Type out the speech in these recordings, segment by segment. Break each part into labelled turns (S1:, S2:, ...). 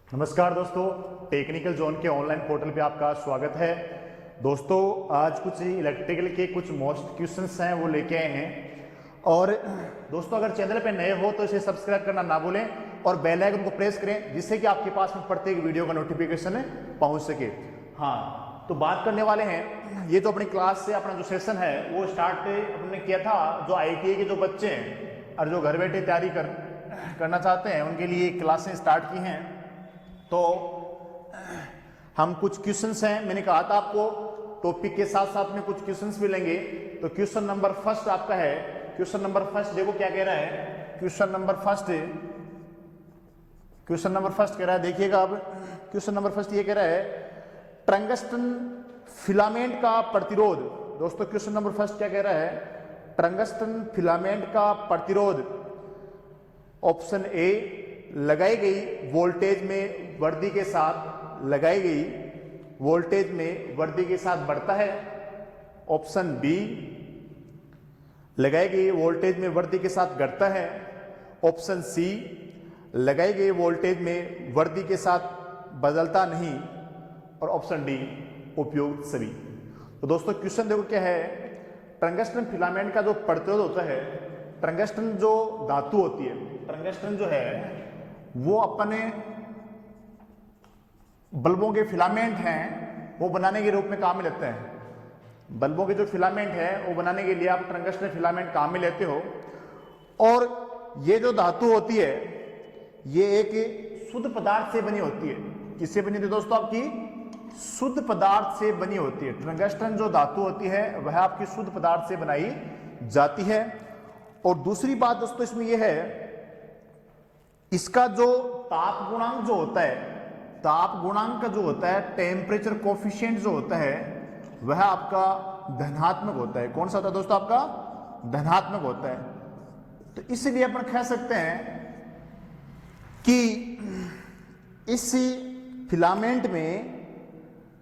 S1: नमस्कार दोस्तों, technical zone के ऑनलाइन पोर्टल पे आपका स्वागत है। दोस्तों आज कुछ इलेक्ट्रिकल के कुछ मोस्ट क्वेश्चंस हैं वो लेके आए हैं। और दोस्तों अगर चैनल पे नए हो तो इसे सब्सक्राइब करना ना भूलें और बेल आइकन को प्रेस करें जिससे कि आपके पास में प्रत्येक वीडियो का नोटिफिकेशन पहुंच सके। हाँ, तो बात करने वाले हैं, ये जो अपनी क्लास से अपना जो सेशन है वो स्टार्ट अपने किया था। जो ITI के जो बच्चे हैं और जो घर बैठे तैयारी करना चाहते हैं उनके लिए क्लासें स्टार्ट की हैं। तो हम कुछ क्वेश्चंस हैं, मैंने कहा था आपको टॉपिक के साथ साथ में कुछ क्वेश्चंस भी लेंगे। तो क्वेश्चन नंबर फर्स्ट आपका है, क्वेश्चन नंबर फर्स्ट देखो क्या कह रहा है। क्वेश्चन नंबर फर्स्ट कह रहा है, देखिएगा अब क्वेश्चन नंबर फर्स्ट ये कह रहा है टंगस्टन फिलामेंट का प्रतिरोध। दोस्तों क्वेश्चन नंबर फर्स्ट क्या कह रहा है, टंगस्टन फिलामेंट का प्रतिरोध ऑप्शन ए लगाई गई वोल्टेज में वृद्धि के साथ लगाई गई वोल्टेज में वृद्धि के साथ बढ़ता है। ऑप्शन बी लगाई गई वोल्टेज में वृद्धि के साथ घटता है। ऑप्शन सी लगाई गई वोल्टेज में वृद्धि के साथ बदलता नहीं। और ऑप्शन डी उपयुक्त सभी। तो दोस्तों क्वेश्चन देखो क्या है, टंगस्टन फिलामेंट का जो प्रतिरोध होता है, टंगस्टन जो धातु होती है, टंगस्टन जो है वो अपने बल्बों के फिलामेंट हैं वो बनाने के रूप में काम में लेते हैं। बल्बों के जो फिलामेंट है वो बनाने के लिए आप टंगस्टन फिलामेंट काम में लेते हो। और ये जो धातु होती है ये एक शुद्ध पदार्थ से बनी होती है। किससे बनी होती है दोस्तों? आपकी शुद्ध पदार्थ से बनी होती है। टंगस्टन जो धातु होती है वह आपकी शुद्ध पदार्थ से बनाई जाती है। और दूसरी बात दोस्तों इसमें यह है, इसका जो ताप गुणांक जो होता है, ताप गुणांक का जो होता है, टेम्परेचर कोफिशिएंट जो होता है वह आपका धनात्मक होता है। कौन सा होता है दोस्तों? आपका धनात्मक होता है। तो इसलिए अपन कह सकते हैं कि इस फिलामेंट में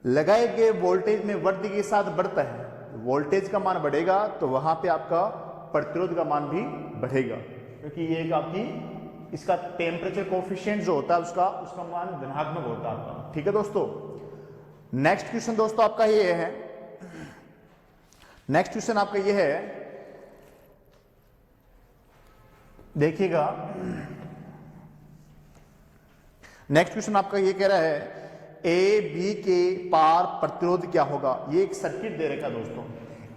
S1: लगाए गए वोल्टेज में वृद्धि के साथ बढ़ता है। वोल्टेज का मान बढ़ेगा तो वहां पे आपका प्रतिरोध का मान भी बढ़ेगा, क्योंकि ये एक आपकी इसका टेम्परेचर कोफिशिएंट जो होता है उसका मान धनात्मक होता है आपका। ठीक है दोस्तों। नेक्स्ट क्वेश्चन दोस्तों आपका ये है, नेक्स्ट क्वेश्चन आपका ये है, देखिएगा नेक्स्ट क्वेश्चन आपका ये कह रहा है ए बी के पार प्रतिरोध क्या होगा। ये एक सर्किट दे रखा है दोस्तों,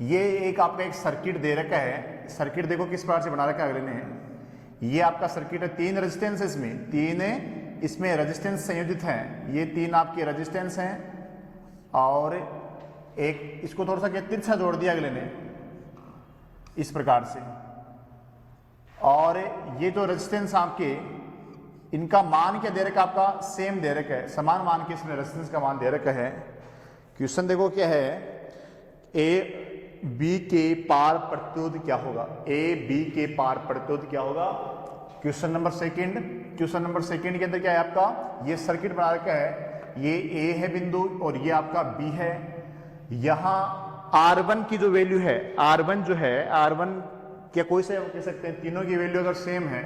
S1: ये एक आपका एक सर्किट दे रखा है। सर्किट देखो किस प्रकार से बना रखा है अगले ने। ये आपका सर्किट है, तीन रेजिस्टेंस इसमें, तीन इसमें रेजिस्टेंस संयोजित हैं। ये तीन आपके रेजिस्टेंस हैं और एक इसको थोड़ा सा तिरछा जोड़ दिया अगले ने इस प्रकार से। और ये जो रेजिस्टेंस आपके इनका मान क्या दे रखा है? आपका सेम दे रखा है, समान मान के इसमें रेजिस्टेंस का मान दे रखा है। क्वेश्चन देखो क्या है, ए बी के पार प्रतिरोध क्या होगा। ए बी के पार प्रतिरोध क्या होगा? Question number second, question number second के अंदर क्या है आपका, ये सर्किट बना रखा है, ये ए है बिंदु और ये आपका बी है। यहां R1 की जो वैल्यू है, R1 जो है, R1 क्या कोई से कह सकते हैं, तीनों की वैल्यू अगर सेम है,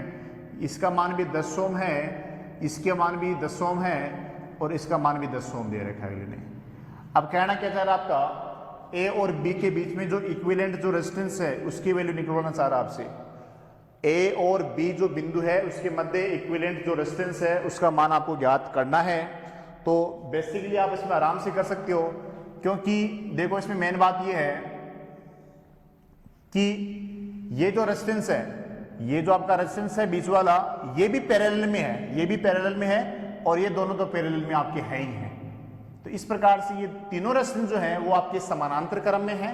S1: इसका मान भी 10 ओम है, इसके मान भी 10 ओम है और इसका मान भी 10 ओम दे रखा है अगले ने। अब कहना क्या चाह रहा है आपका, ए और बी के बीच में जो इक्विवेलेंट जो रेजिस्टेंस है उसकी वैल्यू निकलवाना चाह रहा है आपसे। ए और बी जो बिंदु है उसके मध्य इक्विवेलेंट जो रेजिस्टेंस है उसका मान आपको ज्ञात करना है। तो बेसिकली आप इसमें आराम से कर सकते हो, क्योंकि देखो इसमें मेन बात ये है कि ये जो रेजिस्टेंस है, ये जो आपका रेजिस्टेंस है बीच वाला, ये भी पैरेलल में है, ये भी पैरेलल में है और ये दोनों तो पैरेलल में आपके है ही हैं। तो इस प्रकार से ये तीनों रेजिस्टेंस जो है वो आपके समानांतर क्रम में है।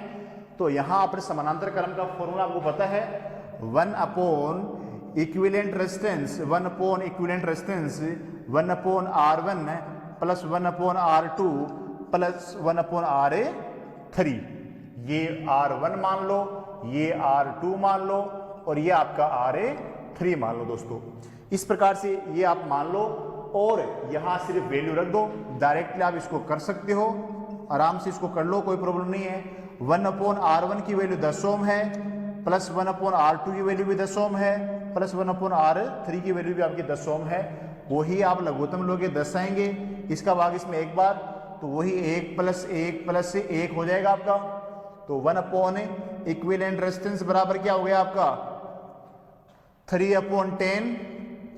S1: तो यहां अपने समानांतर क्रम का फॉर्मूला आपको पता है, 1 upon equivalent resistance, 1 upon equivalent resistance 1 upon R1 plus 1 upon R2 plus 1 upon RA3। ये R1 मान लो, ये R2 मान लो और ये आपका RA3 मान लो दोस्तों। इस प्रकार से ये आप मान लो और यहां सिर्फ वैल्यू रख दो। डायरेक्टली आप इसको कर सकते हो, आराम से इसको कर लो, कोई प्रॉब्लम नहीं है। 1 अपॉन R1 की वैल्यू 10 ओम है प्लस 1 अपॉन R2 की वैल्यू भी 10 ओम है प्लस 1 अपॉन R3 की वैल्यू भी आपकी 10 ओम है। वही आप लघुत्तम लोगे 10 आएंगे, इसका भाग इसमें एक बार, तो वही 1 प्लस 1 प्लस से 1 हो जाएगा आपका। तो 1/, इक्विवेलेंट रेजिस्टेंस बराबर क्या हो गया आपका 3/10,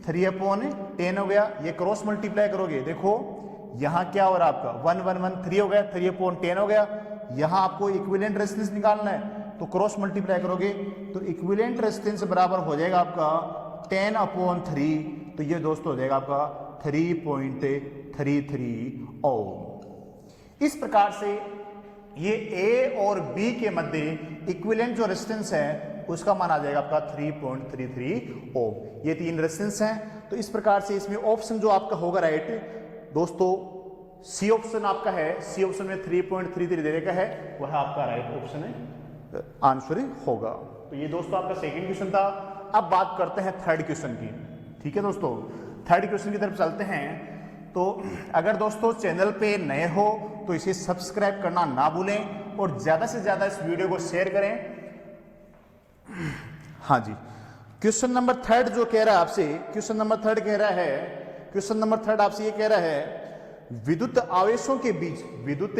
S1: 3/10 हो गया। ये क्रॉस मल्टीप्लाई करोगे, देखो यहां क्या हो रहा है आपका 1 1 1 3 हो गया, 3/10 हो गया। यहां आपको इक्विवेलेंट रेजिस्टेंस निकालना है, तो क्रॉस मल्टीप्लाई करोगे तो इक्विवेलेंट रेजिस्टेंस बराबर हो जाएगा आपका 10/3। तो ये दोस्तों हो जाएगा आपका 3.33 ओम। इस प्रकार से ये ए और बी के मध्य इक्विवेलेंट जो रेजिस्टेंस है उसका मान आ जाएगा आपका 3.33 ओम। ये 3 रेजिस्टेंस हैं। तो इस प्रकार से इसमें ऑप्शन जो आपका होगा राइट दोस्तों, सी ऑप्शन आपका है, सी ऑप्शन में 3.33 देने का है, वह आपका राइट ऑप्शन है, आंसर होगा। तो ये दोस्तों आपका सेकंड क्वेश्चन था। अब बात करते हैं थर्ड क्वेश्चन की। ठीक है दोस्तों, थर्ड क्वेश्चन की तरफ चलते हैं। तो अगर दोस्तों चैनल पे नए हो तो इसे सब्सक्राइब करना ना भूलें और ज्यादा से ज्यादा इस वीडियो को शेयर करें। हाँ जी, क्वेश्चन नंबर थर्ड जो कह रहा है आपसे, क्वेश्चन नंबर थर्ड कह रहा है, क्वेश्चन नंबर थर्ड आपसे ये कह रहा है विद्युत आवेशों के बीच, विद्युत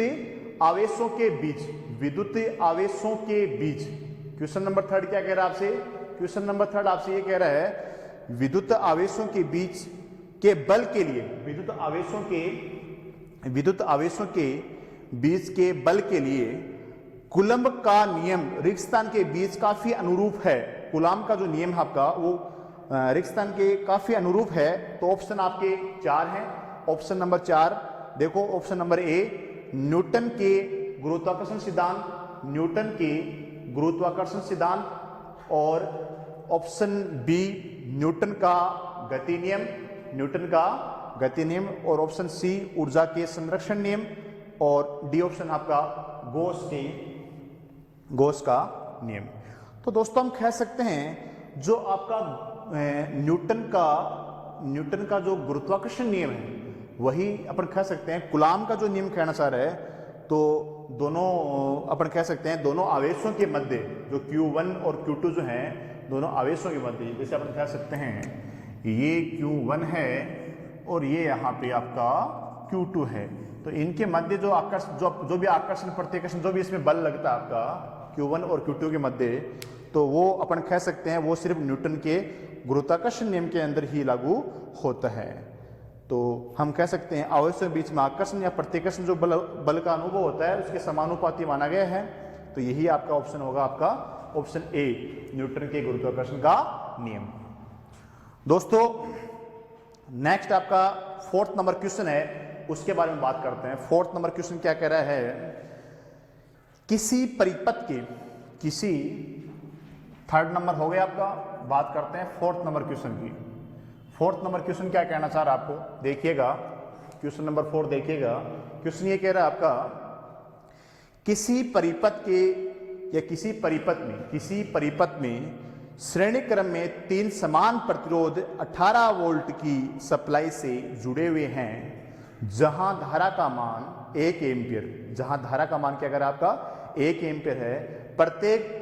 S1: आवेशों के बीच, विद्युत आवेशों के बीच। क्वेश्चन नंबर थर्ड क्या कह रहा है आपसे, क्वेश्चन नंबर थर्ड आपसे ये कह रहा है विद्युत आवेशों के बीच के बल के लिए, विद्युत आवेशों के बीच के बल के लिए कूलम्ब का नियम रिक्तस्थान के बीच काफी अनुरूप है। कूलम्ब का जो नियम है आपका वो रिक्तस्थान के काफी अनुरूप है। तो ऑप्शन आपके 4 हैं। ऑप्शन नंबर 4 देखो, ऑप्शन नंबर ए न्यूटन के गुरुत्वाकर्षण सिद्धांत, न्यूटन के गुरुत्वाकर्षण सिद्धांत, और ऑप्शन बी न्यूटन का गति नियम, न्यूटन का गति नियम, और ऑप्शन सी ऊर्जा के संरक्षण नियम, और डी ऑप्शन आपका गॉस का नियम। तो दोस्तों हम कह सकते हैं जो आपका न्यूटन का जो गुरुत्वाकर्षण नियम है वही अपन कह सकते हैं कूलम्ब का जो नियम कहना चाह रहा है। तो दोनों अपन कह सकते हैं दोनों आवेशों के मध्य जो Q1 और Q2 जो हैं दोनों आवेशों के मध्य, जैसे अपन कह सकते हैं ये Q1 है और ये यहाँ पे आपका Q2 है, तो इनके मध्य जो आकर्षण जो भी आकर्षण प्रतिकर्षण जो भी इसमें बल लगता है आपका Q1 और Q2 के मध्य, तो वो अपन कह सकते हैं वो सिर्फ न्यूटन के गुरुत्वाकर्षण नियम के अंदर ही लागू होता है। तो हम कह सकते हैं आवेशों के बीच में आकर्षण या प्रतिकर्षण जो बल का अनुभव होता है उसके समानुपाती माना गया है। तो यही आपका ऑप्शन होगा, आपका ऑप्शन ए न्यूटन के गुरुत्वाकर्षण का नियम। दोस्तों नेक्स्ट आपका फोर्थ नंबर क्वेश्चन है, उसके बारे में बात करते हैं। फोर्थ नंबर क्वेश्चन क्या कह रहा है, किसी परिपथ के किसी, थर्ड नंबर हो गया आपका, बात करते हैं फोर्थ नंबर क्वेश्चन की। फोर्थ नंबर क्वेश्चन क्या कहना चाह रहा है आपको, देखिएगा क्वेश्चन नंबर 4 देखिएगा। क्वेश्चन ये कह रहा है आपका किसी परिपथ के या किसी परिपथ में श्रेणी क्रम में 3 समान प्रतिरोध 18 वोल्ट की सप्लाई से जुड़े हुए हैं, जहां धारा का मान 1 एम्पियर, जहां धारा का मान क्या कर रहा है आपका 1 एम्पियर है, प्रत्येक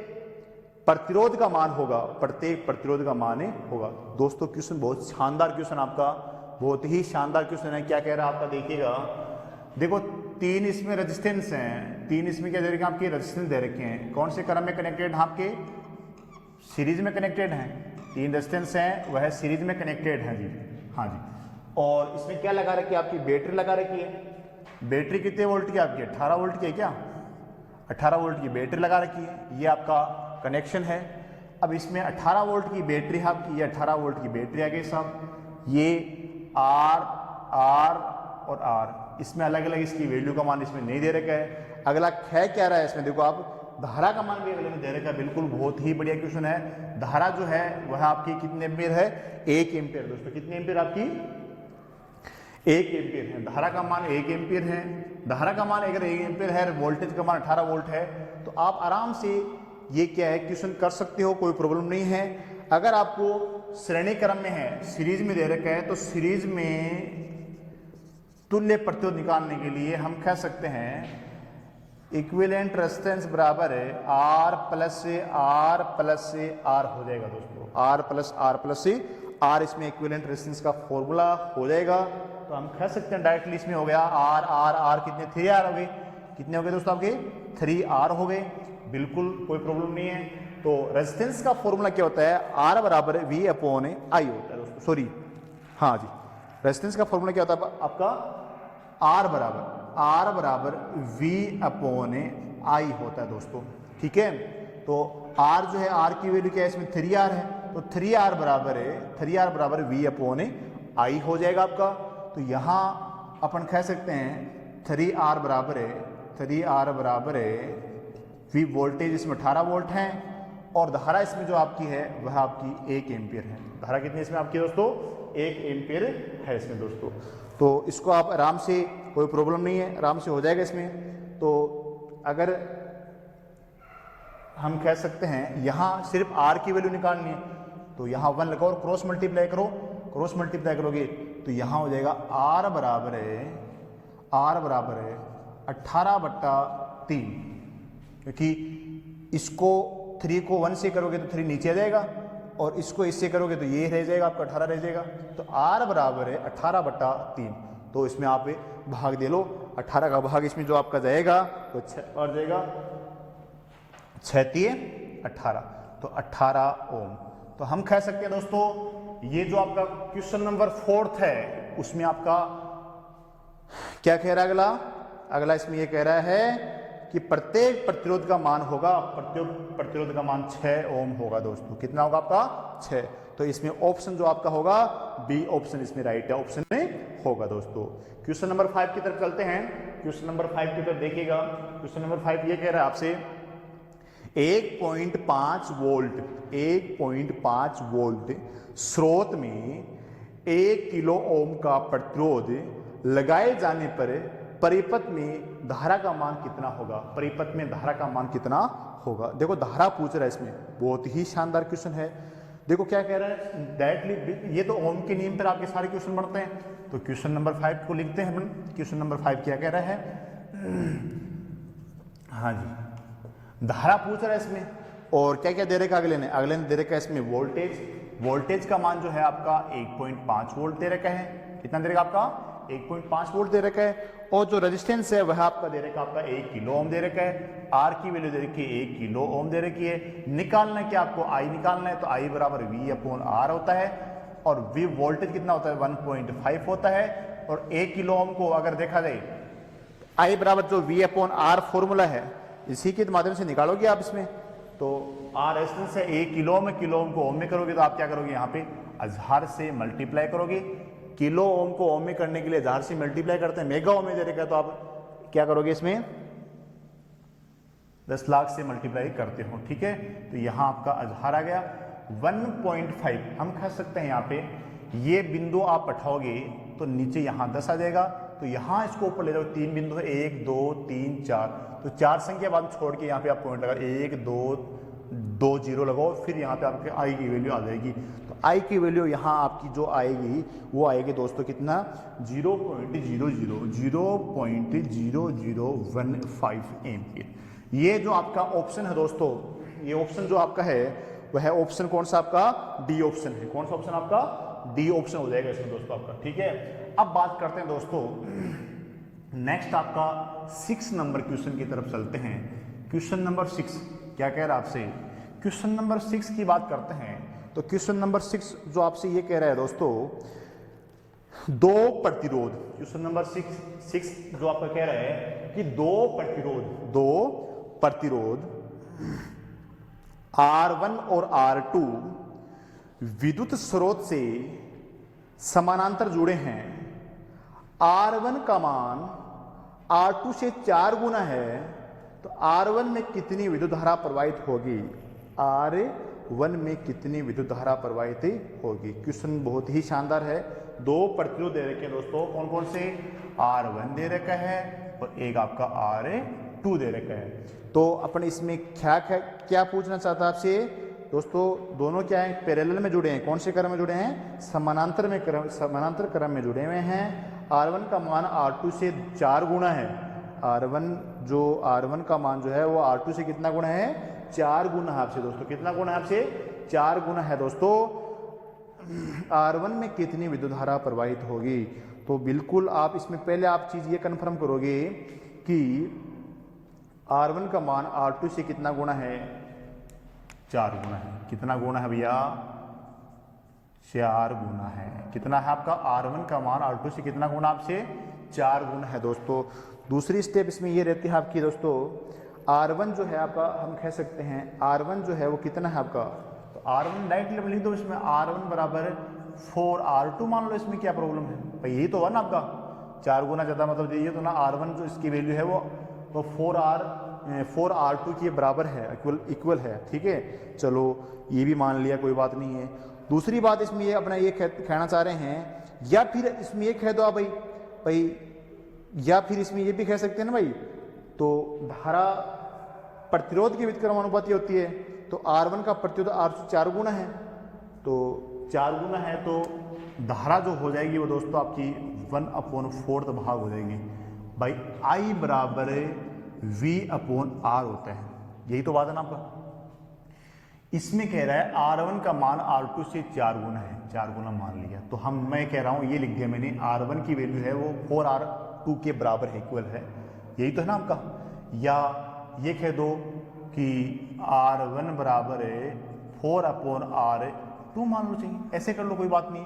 S1: प्रतिरोध का मान होगा, प्रत्येक प्रतिरोध का मान होगा। दोस्तों क्वेश्चन बहुत शानदार क्वेश्चन आपका, बहुत ही शानदार क्वेश्चन है। क्या कह रहा है आपका, देखिएगा, देखो 3 इसमें रेजिस्टेंस हैं, 3 इसमें क्या दे रखे हैं आपके रेजिस्टेंस दे रखे हैं, कौन से क्रम में कनेक्टेड हैं आपके, सीरीज में कनेक्टेड हैं। 3 रेजिस्टेंस हैं वह सीरीज में कनेक्टेड हैं जी, हाँ जी। और इसमें क्या लगा रखी है आपकी, बैटरी लगा रखी है। बैटरी कितने वोल्ट की आपकी, 18 वोल्ट की है क्या, 18 वोल्ट की बैटरी लगा रखी है, ये आपका कनेक्शन है। अब इसमें 18 वोल्ट की बैटरी है आपकी, ये 18 वोल्ट की बैटरी आ गई साहब, ये आर और आर, इसमें अलग अलग इसकी वैल्यू का मान इसमें नहीं दे रखा है। अगला है क्या रहा है इसमें, देखो आप धारा का मान भी अगले में दे रखा है, बिल्कुल बहुत ही बढ़िया क्वेश्चन है। धारा जो है वह आपकी कितने एम्पियर है, 1 एम्पियर। दोस्तों कितने एम्पियर आपकी, 1 एम्पियर है, धारा का मान 1 एम्पियर है। धारा का मान अगर 1 एम्पियर है, वोल्टेज का मान 18 वोल्ट है, तो आप आराम से ये क्या है क्वेश्चन कर सकते हो, कोई प्रॉब्लम नहीं है। अगर आपको श्रेणी क्रम में है, सीरीज में दे रखा है, तो सीरीज में तुल्य प्रतिरोध निकालने के लिए हम कह सकते हैं इक्विवेलेंट रेजिस्टेंस बराबर है R प्लस से R हो जाएगा दोस्तों, R प्लस से आर इसमें इक्विवेलेंट रेजिस्टेंस का फॉर्मूला हो जाएगा। तो हम कह सकते हैं डायरेक्टली इसमें हो गया आर आर आर कितने 3R हो गए, कितने हो गए दोस्तों आपके 3R हो गए, बिल्कुल कोई प्रॉब्लम नहीं है। तो रेजिस्टेंस का फॉर्मूला क्या होता है, आर बराबर वी अपॉन आई होता है दोस्तों, सॉरी हाँ जी, रेजिस्टेंस का फॉर्मूला क्या होता है आपका आर बराबर वी अपॉन आई होता है दोस्तों, ठीक है। तो आर जो है, आर की वैल्यू क्या है इसमें 3R है, तो 3R बराबर वी अपॉन आई हो जाएगा आपका। तो यहां अपन कह सकते हैं 3R बराबर है वी, वोल्टेज इसमें 18 वोल्ट है और धारा इसमें जो आपकी है वह आपकी 1 एम्पियर है। धारा कितनी इसमें आपकी दोस्तों 1 एम्पियर है इसमें दोस्तों। तो इसको आप आराम से, कोई प्रॉब्लम नहीं है, आराम से हो जाएगा इसमें। तो अगर हम कह सकते हैं यहां सिर्फ R की वैल्यू निकालनी है, तो यहां 1 लगाओ और क्रॉस मल्टीप्लाई करोगे तो यहां हो जाएगा R बराबर है 18/3, क्योंकि इसको 3 को 1 से करोगे तो 3 नीचे आ जाएगा और इसको इससे करोगे तो ये रह जाएगा आपका 18 रह जाएगा। तो R बराबर है 18/3। तो इसमें आप भाग दे लो, 18 का भाग इसमें जो आपका जाएगा तो और जाएगा 6×3 18, तो 18 ओम। तो हम कह सकते हैं दोस्तों ये जो आपका क्वेश्चन नंबर 4 है उसमें आपका क्या कह रहा है, अगला इसमें ये कह रहा है कि प्रत्येक प्रतिरोध का मान होगा, प्रत्येक प्रतिरोध का मान 6 ओम होगा दोस्तों। कितना होगा आपका 6। तो इसमें ऑप्शन जो आपका होगा बी ऑप्शन इसमें राइट है, ऑप्शन में होगा दोस्तों। क्वेश्चन नंबर 5 की तरफ चलते हैं। क्वेश्चन नंबर 5 की तरफ देखिएगा। क्वेश्चन नंबर 5 ये कह रहा है आपसे 1.5 वोल्ट स्रोत में 1 किलो ओम का प्रतिरोध लगाए जाने पर परिपथ में धारा का मान कितना होगा, परिपथ में धारा का मान कितना होगा। देखो धारा पूछ रहा है इसमें, बहुत ही शानदार क्वेश्चन है। देखो क्या कह रहा है डायरेक्टली, ये तो ओम के नियम पर आपके सारे क्वेश्चन बनते हैं। तो क्वेश्चन नंबर 5 को लिखते हैं हम। क्वेश्चन नंबर 5 क्या कह रहा है, हाँ जी, धारा पूछ रहा है इसमें और क्या क्या दे रखा अगले ने दे रखा है इसमें वोल्टेज का मान जो है आपका 1.5 वोल्ट दे रखा है। कितना दे रखा आपका 1.5 वोल्ट दे रखा है। और जो रेजिस्टेंस है वह आपका दे रखा आपका 1 किलो ओम दे रखा है। आर की वैल्यू दे रखी है 1 किलो ओम दे रखी है। निकालना है कि आपको आई निकालना है, तो आई बराबर वी अपॉन आर होता है और वी वोल्टेज कितना होता है 1.5 होता है। और 1 किलो ओम को अगर देखा जाए आई बराबर जो वी अपॉन आर फॉर्मूला है इसी के माध्यम से निकालोगे आप इसमें। तो आर रेजिस्टेंस है 1 किलो ओम को ओम में करोगे तो आप क्या करोगे, यहाँ पे 1000 से मल्टीप्लाई करोगे। किलो ओम को ओम में करने के लिए 1000 से मल्टीप्लाई करते हैं, मेगा ओम में दे रखा है तो आप क्या करोगे इसमें 10 लाख से मल्टीप्लाई करते हो, ठीक है। तो यहां आपका 1000 आ गया 1.5। हम कह सकते हैं यहाँ पे ये बिंदु आप बैठाओगे तो नीचे यहां 10 आ जाएगा, तो यहां इसको ऊपर ले जाओ। 3 बिंदु है 1 2 3 4, तो 4 संख्या बाद छोड़ के यहाँ पे आप पॉइंट लगा 1 2 0 लगाओ, फिर यहाँ पे आपके आई की वैल्यू आ जाएगी। तो आई की वैल्यू यहाँ आपकी जो आएगी वो आएगी दोस्तों कितना 0.0015 एम्पियर। ये जो आपका ऑप्शन है दोस्तों, ये ऑप्शन जो आपका है वह ऑप्शन कौन सा आपका डी ऑप्शन है। कौन सा ऑप्शन आपका डी ऑप्शन हो जाएगा इसमें दोस्तों आपका, ठीक है। अब बात करते हैं दोस्तों नेक्स्ट आपका 6 नंबर क्वेश्चन की तरफ चलते हैं। क्वेश्चन नंबर 6 क्या कह रहा है आपसे, क्वेश्चन नंबर 6 की बात करते हैं। तो क्वेश्चन नंबर 6 जो आपसे ये कह रहा है दोस्तों 2 प्रतिरोध, क्वेश्चन नंबर 6 जो आपका कह रहा है कि 2 प्रतिरोध R1 और R2 विद्युत स्रोत से समानांतर जुड़े हैं। R1 का मान R2 से 4 गुना है, तो R1 में कितनी विद्युत धारा प्रवाहित होगी, R1 में कितनी विद्युत धारा प्रवाहित होगी। क्वेश्चन बहुत ही शानदार है। 2 प्रतिरोध दे रखे हैं दोस्तों, कौन कौन से, R1 दे रखा है और एक आपका R2 दे रखा है। तो अपन इसमें क्या पूछना चाहता है आपसे दोस्तों, दोनों क्या है पैरेलल में जुड़े हैं, कौन से क्रम में जुड़े हैं, समानांतर क्रम में जुड़े हुए हैं। R1 का मान R2 से 4 गुना है। R1 का मान जो है वो R2 से कितना गुना है, 4 गुना है आपसे दोस्तों। कितना गुना है आपसे, 4 गुना है दोस्तों। R1 में कितनी विद्युत धारा प्रवाहित होगी। तो बिल्कुल आप इसमें पहले आप चीज ये कन्फर्म करोगे कि R1 का मान R2 से कितना गुना है, 4 गुना है। कितना गुना है भैया, 4 गुना है। कितना है आपका R1 का मान R2 से कितना गुना, आपसे 4 गुना है दोस्तों। दूसरी स्टेप इसमें ये रहती है आपकी दोस्तों, R1 जो है आपका, हम कह सकते हैं R1 जो है वो कितना है आपका, तो R1 डायरेक्टली लिख दो इसमें, R1 बराबर 4R2 मान लो। इसमें क्या प्रॉब्लम है भाई, यही तो हुआ ना आपका, 4 गुना ज़्यादा मतलब ये तो ना R1 जो इसकी वैल्यू है वो तो 4R2 के बराबर है, इक्वल है। ठीक है, चलो ये भी मान लिया, कोई बात नहीं है। दूसरी बात इसमें ये अपना ये कहना चाह रहे हैं, या फिर इसमें ये कह दो आप भाई, या फिर इसमें ये भी कह सकते हैं ना भाई, तो धारा प्रतिरोध की व्युत्क्रमानुपाती होती है, तो R1 का प्रतिरोध R से 4 गुना है, तो 4 गुना है तो धारा जो हो जाएगी वो दोस्तों आपकी 1/4 भाग हो जाएगी भाई। I बराबर V/R होता है, यही तो बात है ना आपका। इसमें कह रहा है R1 का मान R2 से 4 गुना है, 4 गुना मान लिया, तो मैं कह रहा हूं ये लिख दिया मैंने, R1 की वैल्यू है वो 4R2 के बराबर है, इक्वल है, यही तो है ना आपका। या ये कह दो कि R1 बराबर 4/R2 मान लो, चाहिए ऐसे कर लो, कोई बात नहीं,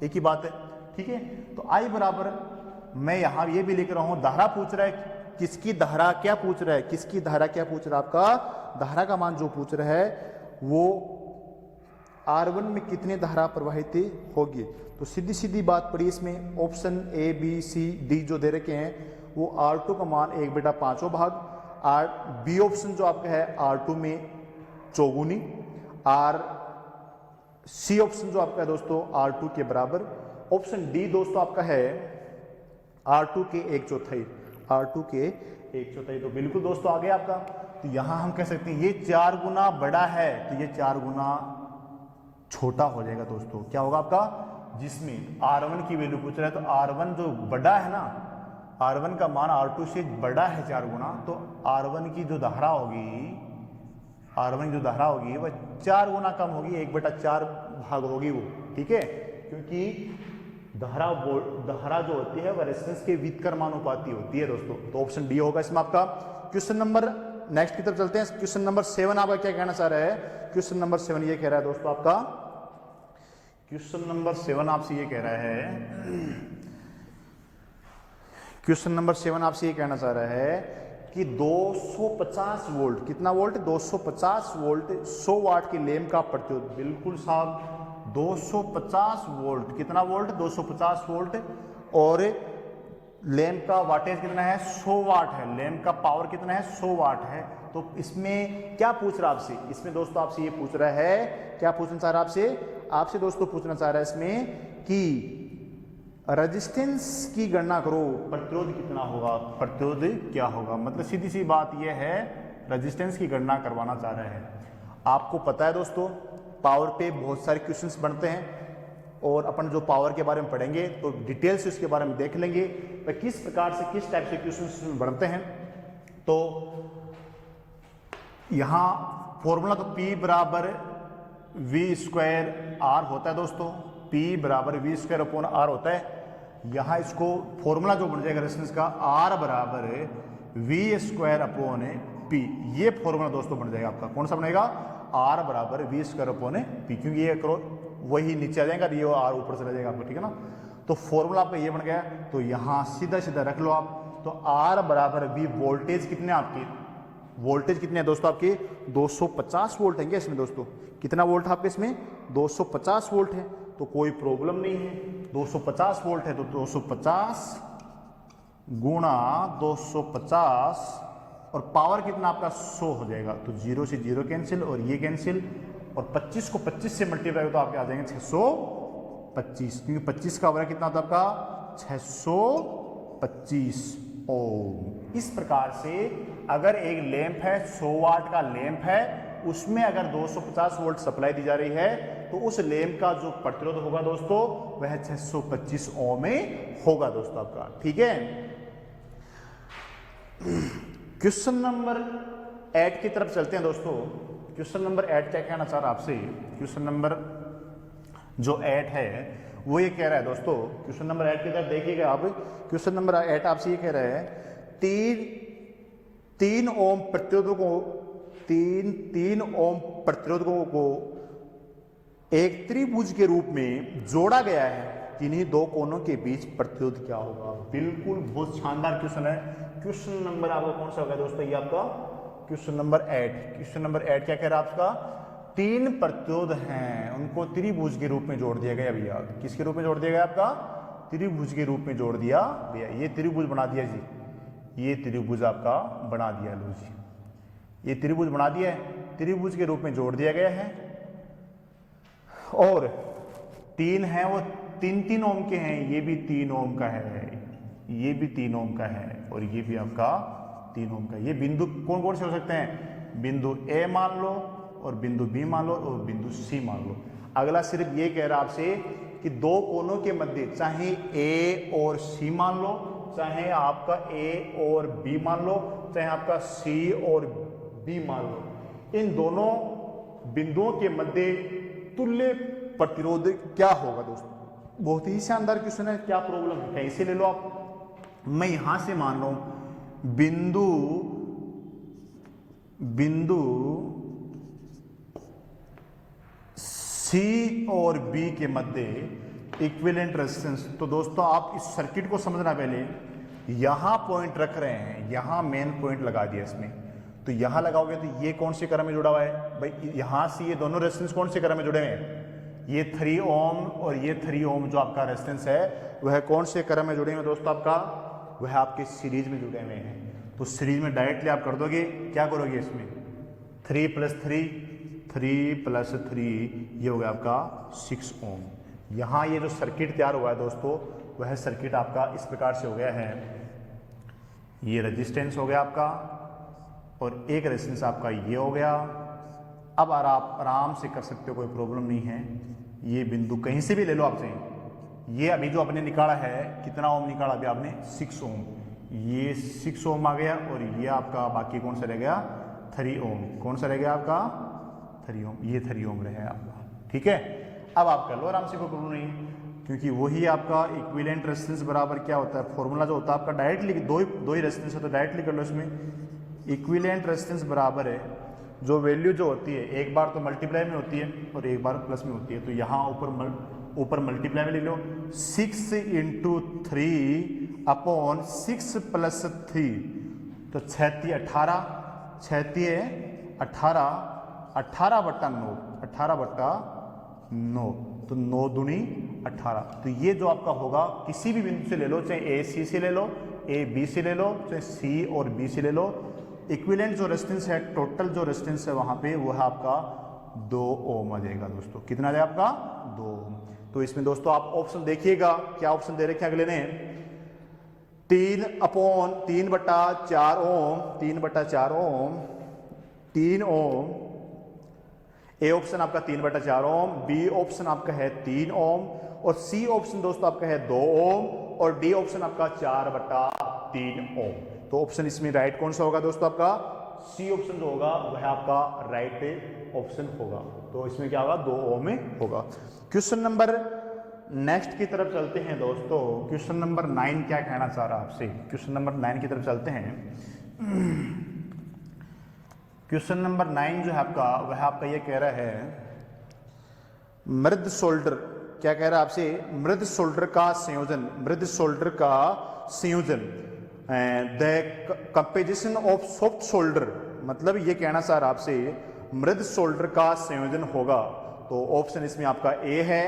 S1: एक ही बात है। ठीक है, तो I बराबर, मैं यहां ये भी लिख रहा हूं, धारा पूछ रहा है, किसकी धारा क्या पूछ रहा है, किसकी धारा क्या पूछ रहा है, आपका धारा का मान जो पूछ रहा है वो R1 में कितनी धारा प्रवाहित होगी। तो सीधी सीधी बात पड़ी इसमें, option A B C D जो दे रखे हैं वो R2 का मान 1/5 भाग, B ऑप्शन जो आपका है R2 में चौगुनी, C ऑप्शन जो आपका है दोस्तों R2 के बराबर, ऑप्शन D दोस्तों आपका है R2 के 1/4, R2 के 1/4। तो बिल्कुल दोस्तों आ गया आपका। तो यहां हम कह सकते हैं ये 4 गुना बड़ा है, तो ये 4 गुना छोटा हो जाएगा दोस्तों। क्या होगा आपका, जिसमें R1 की वैल्यू पूछ रहा है, तो R1 जो बड़ा है ना, R1 का मान R2 से बड़ा है 4 गुना, तो R1 की जो धारा होगी, R1 की जो धारा होगी वह 4 गुना कम होगी, 1/4 भाग होगी वो। ठीक है, क्योंकि धारा जो होती है वह रेजिस्टेंस के व्युत्क्रमानुपाती होती है दोस्तों। तो ऑप्शन डी होगा इसमें आपका। क्वेश्चन नंबर नेक्स्ट की तरफ चलते हैं। क्वेश्चन नंबर 7 आपका क्या कहना चाह रहा है, क्वेश्चन नंबर 7 ये कह रहा है दोस्तों आपका, क्वेश्चन नंबर 7 आपसे ये कह रहा है, क्वेश्चन नंबर 7 आपसे ये कहना चाह रहा है कि 250 वोल्ट, कितना वोल्ट, 250 वोल्ट 100 वाट की लैंप का प्रतिरोध, बिल्कुल साहब 250 वोल्ट, कितना वोल्ट, 250 वोल्ट, और लैंप का वाटेज कितना है, 100 वाट है, लैंप का पावर कितना है, 100 वाट है। तो इसमें क्या पूछ रहा है आपसे, इसमें दोस्तों आपसे ये पूछ रहा है, क्या पूछना चाह रहा है आपसे दोस्तों पूछना चाह रहा है इसमें कि रेजिस्टेंस की गणना करो, प्रतिरोध कितना होगा, प्रतिरोध क्या होगा। मतलब सीधी सी बात यह है, रेजिस्टेंस की गणना करवाना चाह रहे हैं। आपको पता है दोस्तों पावर पे बहुत सारे क्वेश्चंस बनते हैं, और अपन जो पावर के बारे में पढ़ेंगे तो डिटेल से उसके बारे में देख लेंगे तो किस प्रकार से किस टाइप से क्वेश्चंस बनते हैं। तो यहाँ फॉर्मूला तो P बराबर V²R होता है दोस्तों, P बराबर V²/R होता है। यहाँ इसको फॉर्मूला जो बन जाएगा रेजिस्टेंस का, R बराबर V²/P, ये फॉर्मूला दोस्तों बन जाएगा आपका। कौन सा बनेगा, R बराबर V²/P, क्योंकि ये करो वही नीचे आ जाएगा, ये R ऊपर चला जाएगा आपको, ठीक है ना। तो फॉर्मूला आपका ये बन गया, तो यहाँ सीधा सीधा रख लो आप। तो R बराबर V, वोल्टेज कितने आपके, वोल्टेज कितने हैं दोस्तों आपके, 250 वोल्ट हैं क्या इसमें दोस्तों, कितना वोल्ट है आपके इसमें, 250 वोल्ट है, तो कोई प्रॉब्लम नहीं है। 250 वोल्ट है तो 250 गुणा 250, और पावर कितना आपका 100 हो जाएगा, तो 0 से 0 कैंसिल और ये कैंसिल, और 25 को 25 से मल्टीप्लाई तो आपके आ जाएंगे 625, क्योंकि 25 का वर्ग कितना था आपका 625 ओम। इस प्रकार से अगर एक लैंप है, 100 वाट का लैंप है, उसमें अगर 250 वोल्ट सप्लाई दी जा रही है, तो उस लैंप का जो प्रतिरोध होगा दोस्तों वह 625 ओम में होगा दोस्तों आपका, ठीक है। क्वेश्चन नंबर 8 की तरफ चलते हैं दोस्तों। क्वेश्चन नंबर 8 क्या कहना चाह रहा आपसे, क्वेश्चन नंबर जो 8 है वो ये कह रहा है दोस्तों, क्वेश्चन नंबर 8 की तरफ देखिएगा आप। क्वेश्चन नंबर 8 आपसे ये कह रहा है तीन ओम प्रतिरोधकों तीन ओम प्रतिरोधकों को एक त्रिभुज के रूप में जोड़ा गया है, किन्हीं दो कोनों के बीच प्रतिरोध क्या होगा। बिल्कुल बहुत शानदार क्वेश्चन है। क्वेश्चन नंबर आपका कौन सा होगा दोस्तों, ये आपका क्वेश्चन नंबर 8। क्वेश्चन नंबर 8 क्या कह रहा है आपका, तीन प्रतिरोध हैं उनको त्रिभुज के रूप में जोड़ दिया गया भैया। किसके रूप में जोड़ दिया गया आपका, त्रिभुज के रूप में जोड़ दिया भैया। ये त्रिभुज बना दिया जी, ये त्रिभुज आपका बना दिया, लो जी ये त्रिभुज बना दिया है, त्रिभुज के रूप में जोड़ दिया गया है। और तीन है वो तीन ओम के हैं, ये भी 3 ओम का है, ये भी 3 ओम का है, और ये भी आपका 3 ओम का। ये बिंदु कौन कौन से हो सकते हैं, बिंदु ए मान लो और बिंदु बी मान लो और बिंदु सी मान लो। अगला सिर्फ ये कह रहा आपसे कि दो कोनों के मध्य चाहे ए और सी मान लो, चाहे आपका ए और बी मान लो, चाहे आपका सी और बी मान लो, इन दोनों बिंदुओं के मध्य तुल्य प्रतिरोध क्या होगा दोस्तों। बहुत ही शानदार क्वेश्चन है, क्या प्रॉब्लम है, कैसे ले लो आप। मैं यहां से मान लो बिंदु सी और बी के मध्य इक्विवेलेंट रेजिस्टेंस। तो दोस्तों आप इस सर्किट को समझना, पहले यहां पॉइंट रख रहे हैं, यहां मेन पॉइंट लगा दिया इसमें, तो यहां लगाओगे तो ये कौन से क्रम में जुड़ा हुआ है भाई, यहां से ये दोनों रेजिस्टेंस कौन से क्रम में जुड़े हुए हैं, ये 3 ओम और ये 3 ओम जो आपका रेजिस्टेंस है वह कौन से क्रम में जुड़े हुए हैं दोस्तों, आपका वह आपके सीरीज में जुड़े हुए हैं। तो सीरीज में डायरेक्टली आप कर दोगे, क्या करोगे इसमें 3 + 3 ये हो गया आपका 6 ओम। यहाँ ये जो सर्किट तैयार हुआ है दोस्तों, वह सर्किट आपका इस प्रकार से हो गया है। ये रेजिस्टेंस हो गया आपका और एक रेजिस्टेंस आपका ये हो गया। अब आप आराम से कर सकते हो, कोई प्रॉब्लम नहीं है। ये बिंदु कहीं से भी ले लो आपसे, ये अभी जो आपने निकाला है कितना ओम निकाला अभी आपने, 6 ओम, ये 6 ओम आ गया और ये आपका बाकी कौन सा रह गया, 3 ओम। कौन सा रह गया आपका 3 ओम, ये 3 ओम रहे आपका, ठीक है। अब आप कर लो आराम से, कोई प्रॉब्लम नहीं, क्योंकि वही आपका इक्विवेलेंट रेजिस्टेंस बराबर क्या होता है, फॉर्मूला जो होता है आपका डायरेक्टली, दो ही रेजिस्टेंस है तो डायरेक्टली कर लो इसमें। इक्विवेलेंट रेजिस्टेंस बराबर है, जो वैल्यू जो होती है एक बार तो मल्टीप्लाई में होती है और एक बार प्लस में होती है, तो यहाँ ऊपर मल्टीप्लाई में ले लो, 6 × 3 अपॉन 6 + 3, तो 6 18, 18/9, तो 9 दूनी 18। तो ये जो आपका होगा किसी भी बिंदु से ले लो, चाहे ए सी से ले लो, ए बी से ले लो, चाहे सी और बी से ले लो, इक्विवेलेंट जो रेजिस्टेंस है, टोटल जो रेजिस्टेंस है वहां पे वो है आपका 2 ओम आ जाएगा दोस्तों। कितना आ जाएगा आपका 2 ओम। तो इसमें दोस्तों आप ऑप्शन देखिएगा, क्या ऑप्शन दे रखे हैं अगले ने, 3/4 ओम, 3/4 ओम, 3 ओम। ए ऑप्शन आपका 3/4 ओम, बी ऑप्शन आपका है 3 ओम और सी ऑप्शन दोस्तों आपका है 2 ओम और डी ऑप्शन आपका 4/3 ओम। तो ऑप्शन इसमें राइट कौन सा होगा दोस्तों, आपका सी ऑप्शन जो होगा वह आपका राइट ऑप्शन होगा। तो इसमें क्या होगा 2 ओम में होगा। क्वेश्चन नंबर नेक्स्ट की तरफ चलते हैं दोस्तों। क्वेश्चन नंबर 9 क्या कहना चाह रहा है आपसे, क्वेश्चन नंबर 9 की तरफ चलते हैं। क्वेश्चन नंबर 9 जो है आपका वह आपका ये कह रहा है मृद सोल्डर, क्या कह रहा है आपसे, मृद सोल्डर का संयोजन, the composition of soft solder, मतलब ये कहना चाह रहा आपसे मृद सोल्डर का संयोजन होगा। तो ऑप्शन इसमें आपका ए है।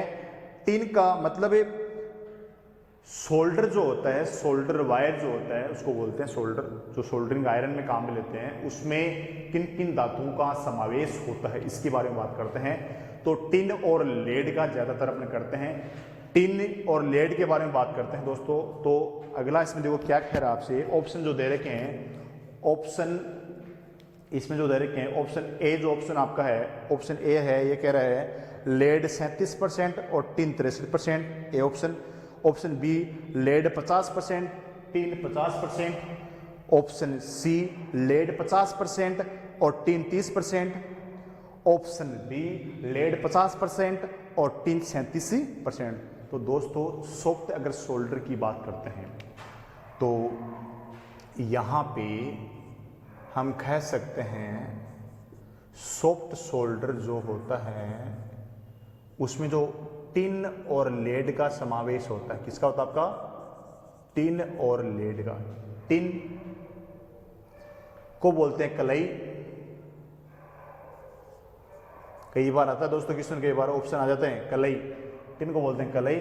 S1: टिन का मतलब सोल्डर जो होता है, सोल्डर वायर जो होता है उसको बोलते हैं सोल्डर, जो सोल्डरिंग आयरन में काम में लेते हैं, उसमें किन किन धातुओं का समावेश होता है इसके बारे में बात करते हैं। तो टिन और लेड का ज्यादातर अपने करते हैं, टिन और लेड के बारे में बात करते हैं दोस्तों। तो अगला इसमें देखो क्या कह रहा है आपसे, ऑप्शन जो दे रखे हैं, ऑप्शन इसमें जो दे रखे हैं, ऑप्शन ए जो ऑप्शन आपका है, ऑप्शन ए है, ये कह रहा है लेड 37% और tin 63%, A option. Option B lead 50%, tin 50%, option C lead 50% और टिन 30%, ऑप्शन डी लेड 50% और टिन 37%। तो दोस्तों सॉफ्ट अगर सोल्डर की बात करते हैं तो यहाँ पे हम कह सकते हैं सॉफ्ट सोल्डर जो होता है उसमें जो टिन और लेड का समावेश होता है। किसका होता है आपका? टिन और लेड का। टिन को बोलते हैं कलई। कई बार आता है दोस्तों क्वेश्चन, कई बार ऑप्शन आ जाते हैं कलई। टिन को बोलते हैं कलई।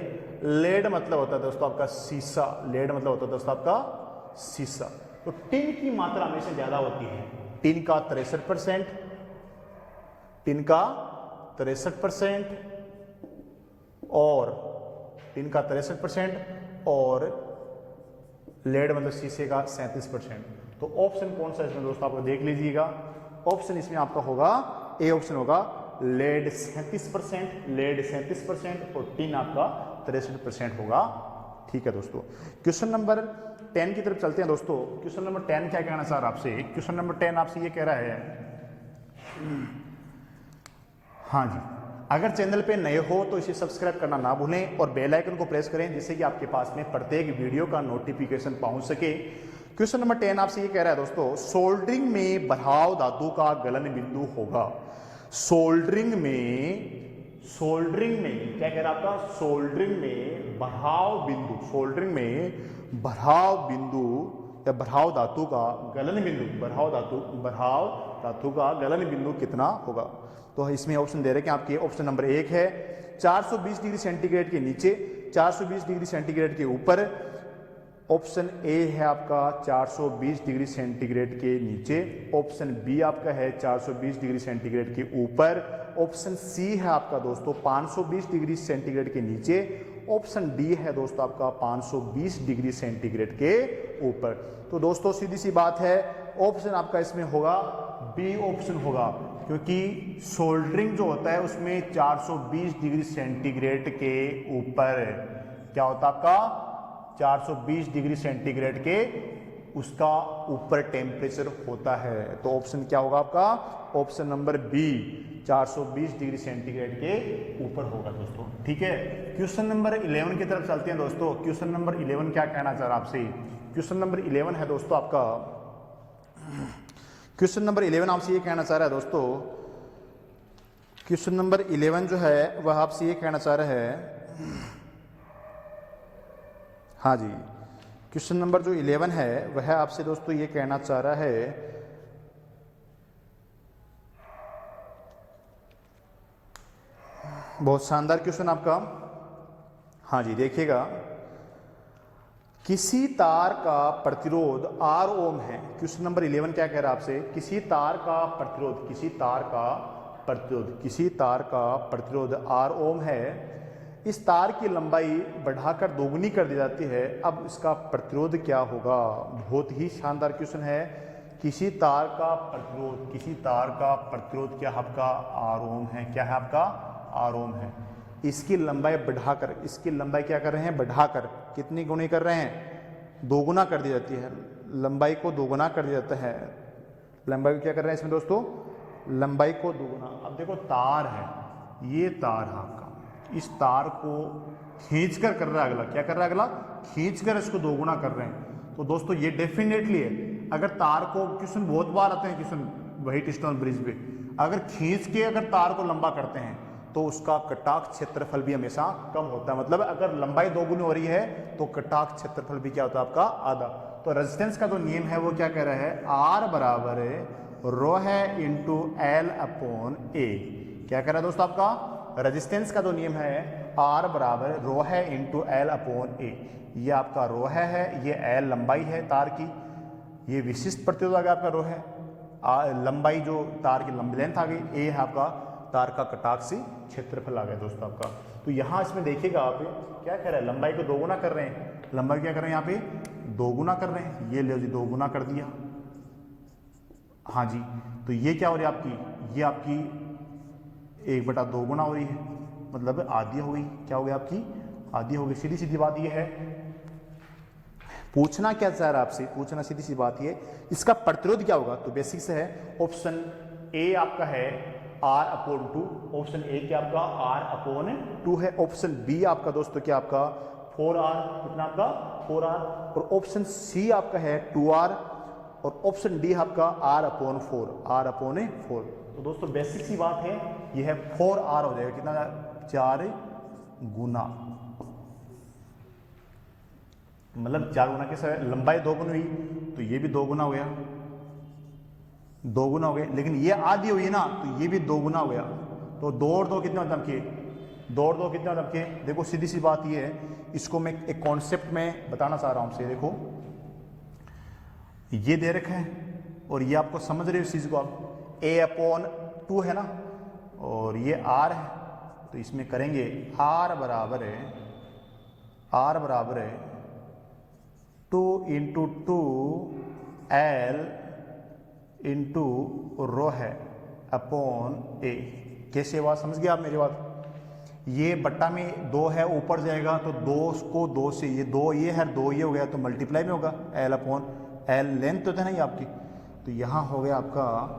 S1: लेड मतलब होता है दोस्तों आपका शीशा। लेड मतलब होता है दोस्तों आपका शीशा। तो टिन की मात्रा हमेशा ज्यादा होती है। टिन का 63%, टिन का 63% और टिन का 63% और लेड मतलब शीशे का 37%। तो ऑप्शन कौन सा इसमें दोस्तों आपको देख लीजिएगा। ऑप्शन इसमें आपका होगा ए ऑप्शन होगा लेड 37%, लेड 37% और टिन आपका 63% होगा। ठीक है दोस्तों, क्वेश्चन नंबर 10 की तरफ चलते हैं दोस्तों। क्वेश्चन नंबर 10 क्या कहना चाह रहा आपसे? क्वेश्चन नंबर 10 आपसे ये कह रहा है, हाँ जी, अगर चैनल पे नए हो तो इसे सब्सक्राइब करना ना भूलें और बेल आइकन को प्रेस करें जिससे कि आपके पास में प्रत्येक वीडियो का नोटिफिकेशन पहुंच सके। क्वेश्चन नंबर 10 आपसे ये कह रहा है दोस्तों, सोल्डरिंग में बढ़ाव धातु का गलन बिंदु होगा। सोल्डरिंग में क्या कह रहा है आपका? सोल्डरिंग में बढ़ाव बिंदु, सोल्डरिंग में बढ़ाव बिंदु या बढ़ाव धातु का गलन बिंदु, बढ़ाव धातु का गलन बिंदु कितना होगा? तो इसमें ऑप्शन दे रहे हैं आपके। ऑप्शन नंबर 1 है 420 डिग्री सेंटीग्रेड के नीचे, 420 डिग्री सेंटीग्रेड के ऊपर। ऑप्शन ए है आपका 420 डिग्री सेंटीग्रेड के नीचे। ऑप्शन बी आपका है 420 डिग्री सेंटीग्रेड के ऊपर। ऑप्शन सी है आपका दोस्तों 520 डिग्री सेंटीग्रेड के नीचे। ऑप्शन डी है दोस्तों आपका 520 डिग्री सेंटीग्रेड के ऊपर। तो दोस्तों सीधी सी बात है, ऑप्शन आपका इसमें होगा बी ऑप्शन होगा, क्योंकि सोल्डरिंग जो होता है उसमें 420 डिग्री सेंटीग्रेड के ऊपर क्या होता है आपका? 420 डिग्री सेंटीग्रेड के उसका ऊपर टेम्परेचर होता है। तो ऑप्शन क्या होगा आपका? Option number B 420 degree centigrade के ऊपर होगा दोस्तों। ठीक है, क्वेश्चन नंबर 11 की तरफ चलते हैं दोस्तों। क्वेश्चन नंबर 11 क्या कहना चाह रहा आपसे? क्वेश्चन नंबर 11 है दोस्तों आपका, क्वेश्चन नंबर 11 आपसे ये कहना चाह रहा है दोस्तों, क्वेश्चन नंबर 11 जो है वह आपसे ये कहना चाह रहा है, हाँ जी, क्वेश्चन नंबर जो 11 है वह आपसे दोस्तों ये कहना चाह रहा है, बहुत शानदार क्वेश्चन आपका। हाँ जी देखिएगा, किसी तार का प्रतिरोध R ओम है। क्वेश्चन नंबर 11 क्या कह रहा है आपसे? किसी तार का प्रतिरोध, किसी तार का प्रतिरोध R ओम है। इस तार की लंबाई बढ़ाकर दोगुनी कर दी जाती है। अब इसका प्रतिरोध क्या होगा? बहुत ही शानदार क्वेश्चन है। किसी तार का प्रतिरोध क्या आपका? R ओम है। क्या है आपका? R ओम है। इसकी लंबाई बढ़ाकर, इसकी लंबाई क्या कर रहे हैं? बढ़ाकर कितनी गुनी कर रहे हैं? दोगुना कर दी जाती है। लंबाई को दोगुना कर दिया जाता है। लंबाई को क्या कर रहे हैं इसमें दोस्तों? लंबाई को दोगुना। अब देखो तार है, ये तार है आपका, इस तार को खींचकर कर रहा है अगला। क्या कर रहा है अगला? खींचकर इसको दोगुना कर रहे हैं। तो दोस्तों ये डेफिनेटली है। अगर तार को, क्वेश्चन बहुत बार आते हैं क्वेश्चन व्हाइट स्टोन ब्रिज पे, अगर खींच के अगर तार को लंबा करते हैं तो उसका कटाक्ष क्षेत्रफल भी हमेशा कम होता है। मतलब अगर लंबाई दोगुनी हो रही है तो कटाक्ष क्षेत्रफल भी क्या होता है आपका? आधा। तो रेजिस्टेंस का जो नियम है वो क्या कह रहा है? R बराबर रो है इंटू L अपॉन A। क्या कह रहा है दोस्तों आपका? रेजिस्टेंस का जो नियम है R बराबर रो है इंटू L अपॉन A। ये आपका रो है, ये L लंबाई है तार की, ये विशिष्ट प्रतिरोध आ गया आपका रो है, लंबाई जो तार की लंबी लेंथ आ गई, A है आपका तार का कटाक्ष क्षेत्रफल आ गया दोस्तों आपका। तो यहाँ इसमें देखिएगा आप क्या कह रहा है? लंबाई को दोगुना कर रहे हैं। लंबाई क्या कर रहे हैं? यहाँ पे दोगुना कर रहे हैं। ये ले जी दोगुना कर दिया, हाँ जी। तो ये क्या हो रही है आपकी? ये आपकी 1/2 गुना हो रही है, मतलब आधी हो गई। क्या हो गया आपकी? आधी हो गई। सीधी सीधी बात ये है। पूछना क्या चाह रहा है आपसे? पूछना सीधी सी बात ये, इसका प्रतिरोध क्या होगा? तो बेसिक से है, ऑप्शन ए आपका है r अपॉन 2। ऑप्शन ए क्या आपका r अपॉन 2 है। ऑप्शन बी आपका दोस्तों क्या आपका 4r, कितना आपका 4r। और ऑप्शन सी आपका है 2r। और ऑप्शन डी आपका r अपॉन 4, r अपॉन 4। तो दोस्तों बेसिक सी बात है, ये है 4r हो जाएगा, कितना 4 गुना, मतलब 4 गुना कैसे, लंबाई 2 गुना हुई तो ये भी 2 गुना हो गया, 2 गुना हो गया। लेकिन ये आधी हुई ना तो ये भी 2 गुना हो गया। तो 2 और 2 कितने मतलब के, 2 और 2 कितने मतलब के। देखो सीधी सी बात ये है, इसको मैं एक कॉन्सेप्ट में बताना चाह रहा हूं आपसे। देखो ये दे रखा है और ये आपको समझ रहे हो इस चीज को आप, a अपॉन 2 है ना, और ये r है, तो इसमें करेंगे r बराबर है 2 इंटू 2 l इंटू रो है अपॉन a। कैसे बात समझ गया आप मेरी बात। ये बट्टा में 2 है, ऊपर जाएगा तो 2 को 2 से, ये 2 ये है, 2 ये हो गया तो मल्टीप्लाई में होगा, l अपॉन l लेंथ तो है ना ये आपकी। तो यहाँ हो गया आपका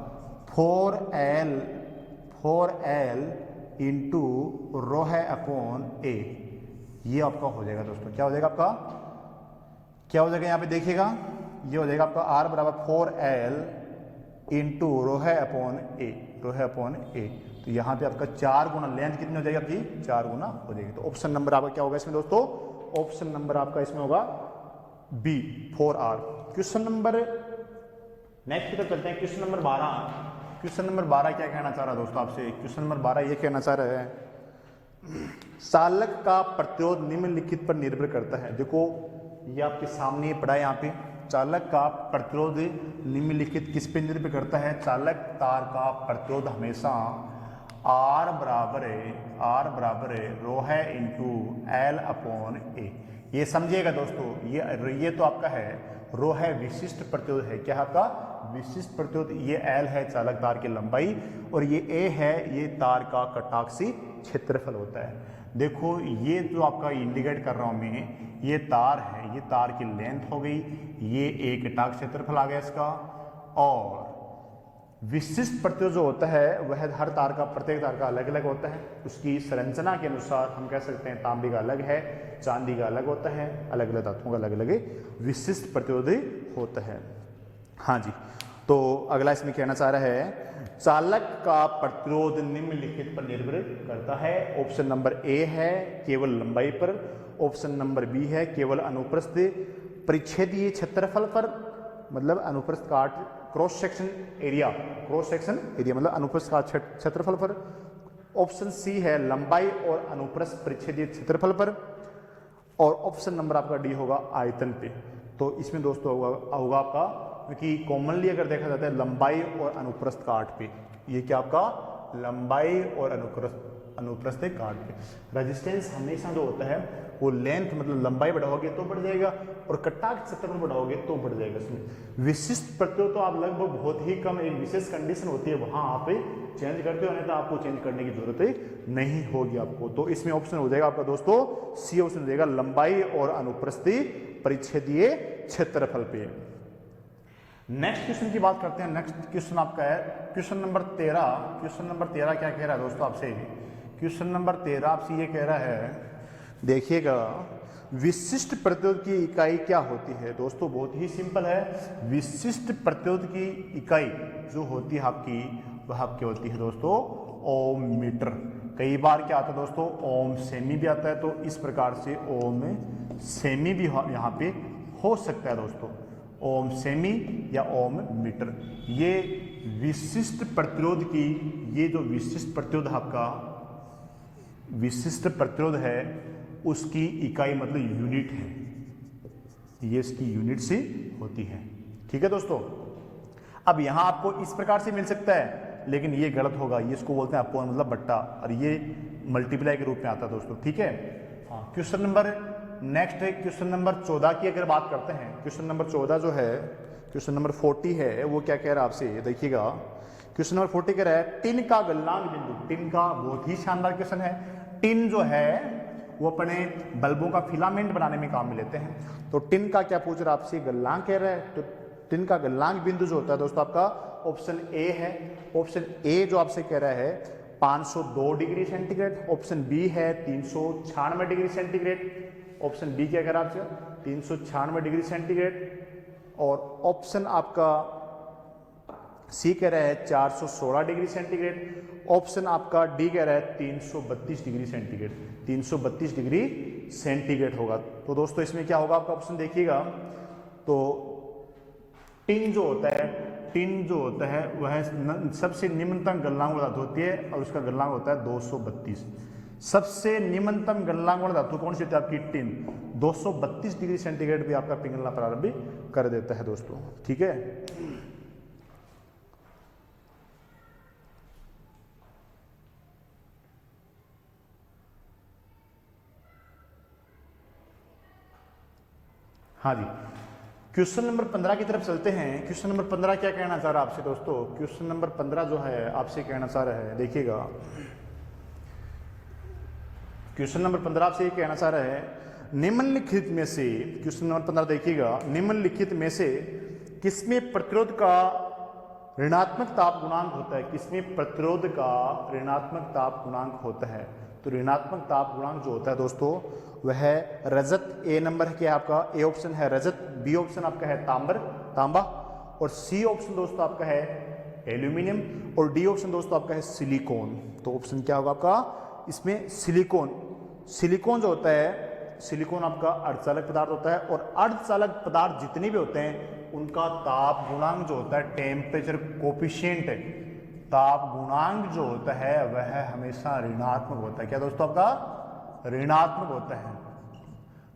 S1: 4l इंटू रो है अपॉन a। ये आपका हो जाएगा दोस्तों, क्या हो जाएगा आपका, क्या हो जाएगा यहाँ पे देखिएगा, ये हो जाएगा आपका r बराबर 4l इंटू रो है अपॉन a, रो है अपॉन a। तो यहाँ पे आपका 4 गुना लेंथ कितनी हो जाएगी आपकी, 4 गुना हो जाएगी। तो ऑप्शन नंबर आपका क्या होगा इसमें दोस्तों, ऑप्शन नंबर आपका इसमें होगा B 4r। Question number next की तरफ चलते हैं, क्वेश्चन नंबर 12। क्वेश्चन नंबर 12 क्या कहना चाह रहा है दोस्तों आपसे, क्वेश्चन नंबर 12 ये कहना चाह रहा है चालक का प्रतिरोध निम्नलिखित पर निर्भर करता है। देखो ये आपके सामने पड़ा है यहाँ पे, चालक का प्रतिरोध निम्नलिखित किस पे निर्भर करता है। चालक तार का प्रतिरोध हमेशा R बराबर है रो है इंटू l अपॉन a। ये समझिएगा दोस्तों, ये तो आपका है रो है विशिष्ट प्रतिरोध है, क्या आपका विशिष्ट प्रतिरोध। ये l है चालक तार की लंबाई और ये a है ये तार का कटाक्षी क्षेत्रफल होता है। देखो ये जो आपका इंडिकेट कर रहा हूं मैं, ये तार है, ये तार की लेंथ हो गई, ये एक कटाक्ष क्षेत्रफल आ गया इसका। और विशिष्ट प्रतिरोध जो होता है वह हर तार का, प्रत्येक तार का अलग अलग होता है। उसकी संरचना के अनुसार हम कह सकते हैं तांबे का अलग है, चांदी का अलग होता है, अलग अलग धातुओं का अलग अलग विशिष्ट प्रतिरोध होता है। हाँ जी, तो अगला इसमें कहना चाह रहा है चालक का प्रतिरोध निम्नलिखित पर निर्भर करता है। ऑप्शन नंबर ए है केवल लंबाई पर, ऑप्शन नंबर बी है केवल अनुप्रस्थ परिच्छेदीय क्षेत्रफल पर, मतलब अनुप्रस्थ काट क्रॉस सेक्शन एरिया मतलब अनुप्रस्थ काट क्षेत्रफल पर। ऑप्शन सी है लंबाई और अनुप्रस्थ परिच्छेदीय क्षेत्रफल पर। और ऑप्शन नंबर आपका डी होगा आयतन पे। तो इसमें दोस्तों होगा आपका, क्योंकि कॉमनली अगर देखा जाता है लंबाई और अनुप्रस्थ काट पे, ये क्या आपका लंबाई और अनुप्रस्थ काट पे। रेजिस्टेंस हमेशा जो होता है वो लेंथ मतलब लंबाई बढ़ाओगे तो बढ़ जाएगा और कटाक्ष क्षेत्रफल बढ़ाओगे तो बढ़ जाएगा। इसमें विशिष्ट प्रतिरोध तो आप लगभग बहुत ही कम, एक विशेष कंडीशन होती है वहां आप चेंज करते हो, नहीं तो आपको चेंज करने की जरूरत नहीं होगी आपको। तो इसमें ऑप्शन हो जाएगा आपका दोस्तों सी ऑप्शन हो जाएगा लंबाई और अनुप्रस्थी परिच्छेदीय क्षेत्रफल पे। नेक्स्ट क्वेश्चन की बात करते हैं। नेक्स्ट क्वेश्चन आपका है क्वेश्चन नंबर 13। क्वेश्चन नंबर 13 क्या कह रहा है दोस्तों आपसे, क्वेश्चन नंबर 13 आपसे ये कह रहा है, देखिएगा विशिष्ट प्रतिरोध की इकाई क्या होती है। दोस्तों बहुत ही सिंपल है, विशिष्ट प्रतिरोध की इकाई जो होती है आपकी, वह आपकी होती है दोस्तों ओम मीटर। कई बार क्या आता है दोस्तों ओम सेमी भी आता है, तो इस प्रकार से ओम सेमी भी यहाँ पे हो सकता है दोस्तों, ओम सेमी या ओम मीटर। ये विशिष्ट प्रतिरोध की, ये जो विशिष्ट प्रतिरोध आपका विशिष्ट प्रतिरोध है उसकी इकाई मतलब यूनिट है, ये इसकी यूनिट से होती है। ठीक है दोस्तों, अब यहां आपको इस प्रकार से मिल सकता है, लेकिन ये गलत होगा, ये इसको बोलते हैं अपॉन मतलब बट्टा, और ये मल्टीप्लाई के रूप में आता है दोस्तों। ठीक है, हाँ। क्वेश्चन नंबर नेक्स्ट है क्वेश्चन नंबर 14 की अगर बात करते हैं, क्वेश्चन नंबर 14 जो है क्वेश्चन नंबर 40 है, वो क्या कह रहा है आपसे, देखिएगा क्वेश्चन नंबर 40 कह रहा है टिन का गलनांक बिंदु। टिन का बहुत ही शानदार क्वेश्चन है। टिन जो है वो अपने बल्बों का फिलामेंट बनाने में काम में लेते हैं। तो टिन का क्या पूछ रहा है आपसे, गलनांक कह रहा है। तो टिन का गलनांक बिंदु जो होता है दोस्तों आपका ऑप्शन ए है। ऑप्शन ए जो आपसे कह रहा है 502 डिग्री सेंटीग्रेड, ऑप्शन बी है 396 डिग्री सेंटीग्रेड। ऑप्शन बी क्या कह रहा है आपसे 396 डिग्री सेंटीग्रेड, और ऑप्शन आपका सी कह रहा है 416 डिग्री सेंटीग्रेड। ऑप्शन आपका डी कह रहा है 332 डिग्री सेंटीग्रेड, 332 डिग्री सेंटीग्रेड होगा। तो दोस्तों इसमें क्या होगा आपका ऑप्शन देखिएगा, तो टिन जो होता है वह सबसे निम्नतम गलनांक धातु होती है और उसका गलनांक होता है 232। सबसे निम्नतम गलनांक धातु कौन सी होती है आपकी टिन। 232 डिग्री सेंटीग्रेड भी आपका पिघलना प्रारंभ कर देता है दोस्तों, ठीक है। हाँ जी, क्वेश्चन नंबर 15 की तरफ चलते हैं। क्वेश्चन नंबर 15 क्या कहना चाह रहा है आपसे दोस्तों, क्वेश्चन नंबर 15 जो है आपसे कहना चाह रहा है, देखिएगा क्वेश्चन नंबर 15 आपसे ये कहना चाह रहा है, निम्नलिखित में से, क्वेश्चन नंबर 15 देखिएगा, निम्नलिखित में से किसमें प्रतिरोध का ऋणात्मक ताप गुणांक होता है, किसमें प्रतिरोध का ऋणात्मक ताप गुणांक होता है। तो ऋणात्मक ताप गुणांक जो होता है दोस्तों वह है रजत। ए नंबर है क्या आपका, ए ऑप्शन है रजत, बी ऑप्शन आपका है तांबा, और सी ऑप्शन दोस्तों आपका है एल्यूमिनियम, और डी ऑप्शन दोस्तों आपका है सिलिकॉन। तो ऑप्शन क्या होगा आपका इसमें सिलिकॉन जो होता है, सिलिकॉन आपका अर्धचालक पदार्थ होता है, और अर्धचालक पदार्थ जितने भी होते हैं उनका ताप गुणांक जो होता है, टेम्परेचर कोफिशिएंट, ताप गुणांक जो होता है वह हमेशा ऋणात्मक होता है। क्या दोस्तों आपका ऋणात्मक होता है,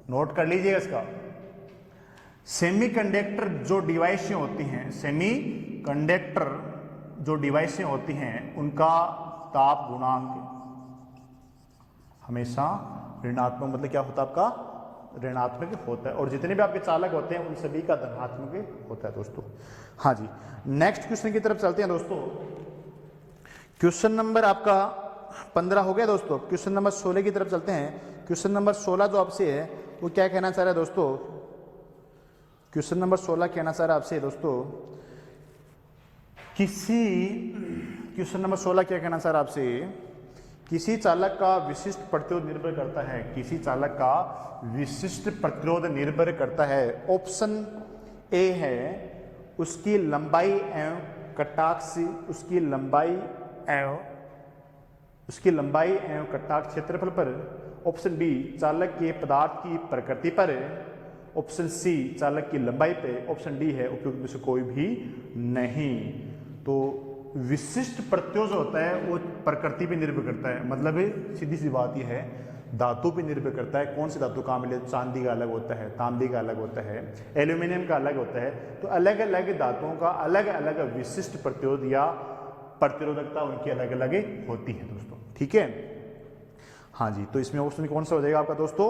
S1: नोट कर लीजिएगा इसका। सेमीकंडक्टर जो डिवाइसें होती हैं, सेमीकंडक्टर जो डिवाइसें होती हैं उनका ताप गुणांक हमेशा ऋणात्मक, मतलब क्या होता है आपका ऋणात्मक होता है, और जितने भी आपके चालक होते हैं उन सभी का धनात्मक होता है दोस्तों। हाँ जी, नेक्स्ट क्वेश्चन की तरफ चलते हैं दोस्तों। क्वेश्चन नंबर आपका 15 हो गया दोस्तों, क्वेश्चन नंबर 16 की तरफ चलते हैं। क्वेश्चन नंबर 16 जो आपसे है वो क्या कहना चाह रहा है दोस्तों, क्वेश्चन नंबर 16 कहना चाह रहा है आपसे दोस्तों, क्वेश्चन नंबर 16 क्या कहना चाह रहा है आपसे, किसी चालक का विशिष्ट प्रतिरोध निर्भर करता है, किसी चालक का विशिष्ट प्रतिरोध निर्भर करता है। ऑप्शन ए है उसकी लंबाई एवं कटाक्ष, उसकी लंबाई एवं कटाक्ष क्षेत्रफल पर। ऑप्शन बी चालक के पदार्थ की प्रकृति पर। ऑप्शन सी चालक की लंबाई पे। ऑप्शन डी है उपयुक्त में से कोई भी नहीं। तो विशिष्ट प्रतिरोध जो होता है वो प्रकृति पे निर्भर करता है, मतलब सीधी सी बात यह है धातु पे निर्भर करता है, कौन सी धातु कहाँ मिले। चांदी का अलग होता है, तांबे का अलग होता है, एल्यूमिनियम का अलग होता है। तो अलग अलग धातुओं का अलग अलग विशिष्ट प्रतिरोध या प्रतिरोधकता उनकी अलग अलग होती है दोस्तों, ठीक है। हाँ जी, तो इसमें ऑप्शन कौन सा हो जाएगा आपका दोस्तों,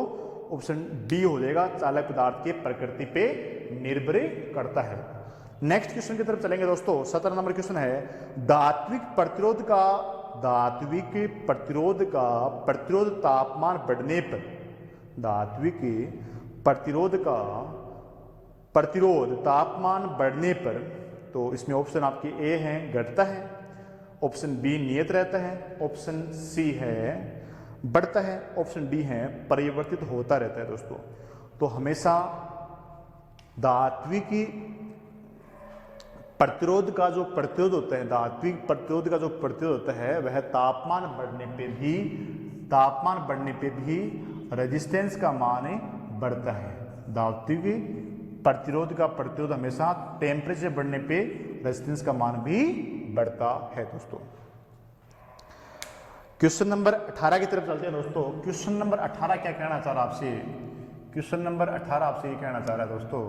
S1: ऑप्शन डी हो जाएगा, चालक पदार्थ के प्रकृति पे निर्भर करता है। नेक्स्ट क्वेश्चन की तरफ चलेंगे दोस्तों। 17 नंबर क्वेश्चन है, धात्विक प्रतिरोध का प्रतिरोध तापमान बढ़ने पर, धात्विक प्रतिरोध का प्रतिरोध तापमान बढ़ने पर। तो इसमें ऑप्शन आपके ए है घटता है, ऑप्शन बी नियत रहता है, ऑप्शन सी है बढ़ता है, ऑप्शन डी है परिवर्तित होता रहता है दोस्तों। तो हमेशा धात्विक प्रतिरोध का जो प्रतिरोध होता है, धात्विक प्रतिरोध का जो प्रतिरोध होता है वह तापमान बढ़ने पे भी रेजिस्टेंस का मान बढ़ता है। धात्विक प्रतिरोध का प्रतिरोध हमेशा टेम्परेचर बढ़ने पे रेजिस्टेंस का मान भी बढ़ता है दोस्तों। क्वेश्चन नंबर 18 की तरफ चलते हैं दोस्तों। क्वेश्चन नंबर 18 क्या कहना चाह रहा है आपसे, क्वेश्चन नंबर 18 आपसे ये कहना चाह रहा है दोस्तों,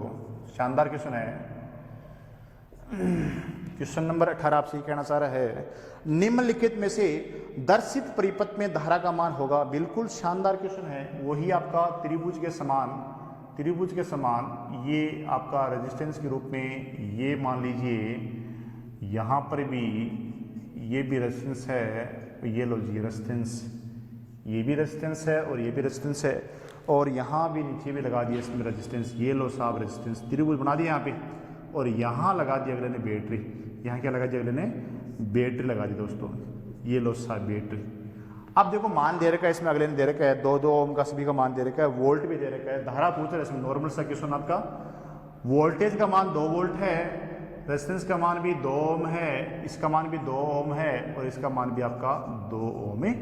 S1: शानदार क्वेश्चन है। क्वेश्चन नंबर 18 आपसे कहना चाह रहा है, निम्नलिखित में से दर्शित परिपथ में धारा का मान होगा। बिल्कुल शानदार क्वेश्चन है, वही आपका त्रिभुज के समान ये आपका रेजिस्टेंस के रूप में, ये मान लीजिए यहाँ पर भी ये भी रेजिस्टेंस है, ये लो जी रेजिस्टेंस, ये भी रेजिस्टेंस है और ये भी रेजिस्टेंस है, और यहाँ भी नीचे भी लगा दिया इसमें रेजिस्टेंस, ये लो साहब रेजिस्टेंस, त्रिभुज बना दिया यहाँ पे, और यहाँ लगा दिया अगले ने बैटरी, यहाँ क्या लगा दिया अगले ने, बैटरी लगा दी दोस्तों। ये लो सा बैटरी। अब देखो मान दे रखा है इसमें, अगले ने दे रखा है 2 ओम का सभी का मान दे रखा है, वोल्ट भी दे रखा है, धारा पूछ रहा है इसमें। नॉर्मल सा क्वेश्चन आपका, वोल्टेज का मान 2 वोल्ट है, रेजिस्टेंस का मान भी 2 ओम है, इसका मान भी 2 ओम है और इसका मान भी आपका 2 ओम है।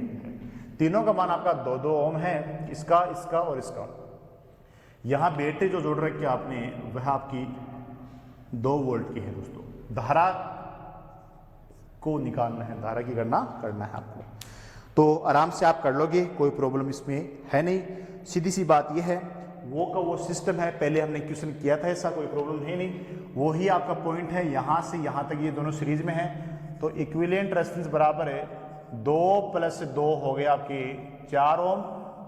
S1: तीनों का मान आपका 2-2 ओम है, इसका, इसका और इसका। यहाँ बैटरी जो जोड़ रखी है आपने वह आपकी 2 वोल्ट की है दोस्तों। धारा को निकालना है, धारा की गणना करना है आपको, तो आराम से आप कर लोगे, कोई प्रॉब्लम इसमें है नहीं। सीधी सी बात यह है, वो का वो सिस्टम है, पहले हमने क्वेश्चन किया था, ऐसा कोई प्रॉब्लम है नहीं। वो ही आपका पॉइंट है, यहाँ से यहाँ तक ये दोनों सीरीज में है, तो इक्विवेलेंट रेजिस्टेंस बराबर है 2 + 2 हो गया आपके 4 ओम,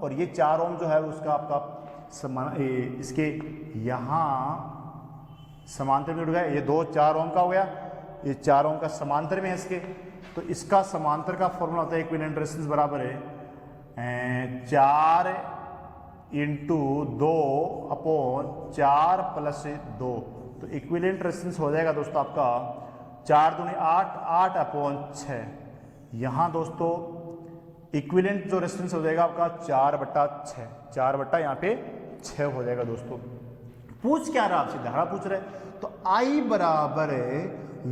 S1: और ये 4 ओम जो है उसका आपका समान, इसके यहाँ समांतर में जुड़ गया, ये 2 4 ओम का हो गया, ये 4 ओम का समांतर में है इसके, तो इसका समांतर का फॉर्मूला होता है इक्विवेलेंट रेजिस्टेंस बराबर है 4 × 2 / 4 + 2, तो इक्विवेलेंट रेजिस्टेंस हो जाएगा दोस्तों आपका 4 दूनी 8, 8/6। यहाँ दोस्तों इक्विवेलेंट जो रेजिस्टेंस हो जाएगा आपका 4/6, 4 यहाँ पे 6 हो जाएगा दोस्तों। पूछ क्या रहा आपसे, धारा पूछ रहे, तो I बराबर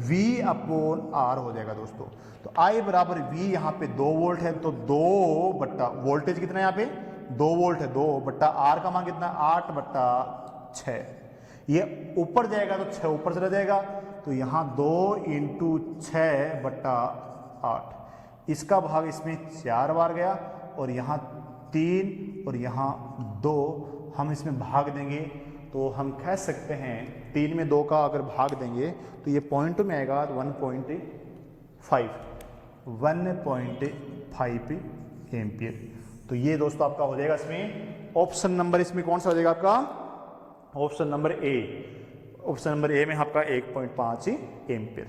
S1: V/R हो जाएगा दोस्तों। तो I बराबर V, यहाँ पे 2 वोल्ट है, तो 2 वोल्टेज कितना है यहाँ पे 2 वोल्ट है, 2/R का मान कितना, 8/6। ये ऊपर जाएगा तो 6 ऊपर चला जाएगा, तो यहाँ 2 × 6/8, इसका भाग इसमें 4 बार गया, और यहाँ 3 और यहाँ 2 हम इसमें भाग देंगे, तो हम कह सकते हैं 3 में 2 का अगर भाग देंगे तो ये पॉइंट में आएगा 1.5 एम्पियर। तो ये दोस्तों आपका हो जाएगा इसमें ऑप्शन नंबर, इसमें कौन सा हो जाएगा आपका, option number A. Option number A में आपका 1.5 एम्पियर।